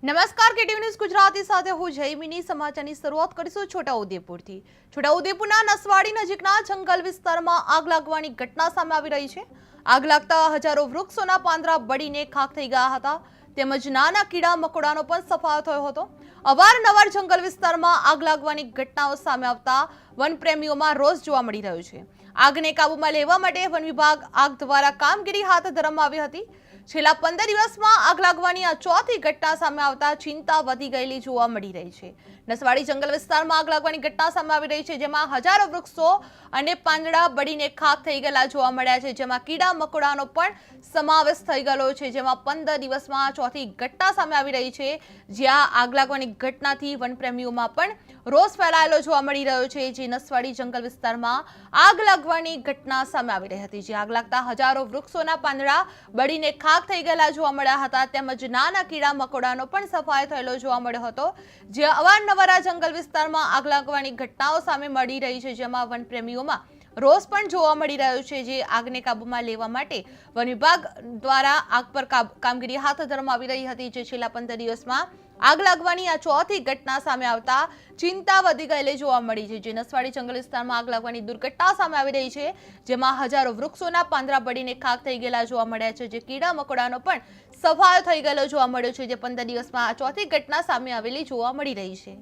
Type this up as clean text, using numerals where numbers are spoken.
નમસ્કાર KTV news Gujarati સાથે હું જયમિની સમાચારની શરૂઆત કરીશું છોટાઉદેપુરથી। છોટાઉદેપુરના નસવાડી નજીકના જંગલ વિસ્તારમાં આગ લાગવાની ઘટના સામે આવી રહી છે। આગ લાગતા હજારો વૃક્ષોના પાંદડા બળીને ખાખ થઈ ગયા હતા તેમજ નાના કીડા મકોડાનો પણ સફાયો થયો હતો। અવારનવાર જંગલ વિસ્તારમાં આગ લાગવાની ઘટનાઓ સામે આવતા વનપ્રેમીઓમાં રોષ જોવા મળી રહ્યો છે। આગને કાબૂમાં લેવા માટે વન વિભાગ આગ દ્વારા કામગીરી હાથ ધરવામાં આવી હતી। છેલ્લા 15 દિવસમાં આગ લાગવાની આ ચોથી ઘટના સામે આવતા ચિંતા વધી ગયેલી જોવા મળી રહી છે। નસવાડી જંગલ વિસ્તારમાં આગ લાગવાની ઘટના સામે આવી રહી છે જેમાં હજારો વૃક્ષો અને પાંદડા બળીને ખાખ થઈ ગયેલા જોવા મળ્યા છે જેમાં કીડા મકોડાનો પણ સમાવેશ થઈ ગયો છે જેમાં 15 દિવસમાં ચોથી ઘટના સામે આવી રહી છે જ્યાં આગ લાગવાની ઘટનાથી વનપ્રેમીઓમાં પણ રોષ ફેલાયેલો જોવા મળી રહ્યો છે। જે નસવાડી જંગલ વિસ્તારમાં આગ લાગવાની ઘટના સામે આવી રહી હતી જે આગ લાગતા હજારો વૃક્ષોના પાંદડા બળીને ખાખ થઈ ગયેલા જોવા મળ્યા હતા તેમજ નાના કીડા મકોડાનો પણ સફાયો થયેલો જોવા મળ્યો હતો। જે અવારનવાર આ જંગલ વિસ્તારમાં આગ લાગવાની ઘટનાઓ સામે મળી રહી છે જેમાં વનપ્રેમીઓમાં રોષ પણ જોવા મળી રહ્યો છે। જે આગને કાબૂમાં લેવા માટે વન વિભાગ દ્વારા આગ પર કામગીરી હાથ ધરવામાં આવી રહી હતી જે છેલ્લા 15 દિવસમાં આગ લાગવાની આ ચોથી ઘટના સામે આવતા ચિંતા વધી ગયેલી જોવા મળી છે। જે નસવાડી જંગલ વિસ્તારમાં આગ લાગવાની દુર્ઘટના સામે આવી રહી છે જેમાં હજારો વૃક્ષોના પાંદડા બળીને ખાખ થઈ ગયેલા જોવા મળ્યા છે જે કીડા મકોડાનો પણ સફાયો થઈ ગયેલો જોવા મળ્યો છે જે 15 દિવસમાં આ ચોથી ઘટના સામે આવેલી જોવા મળી રહી છે।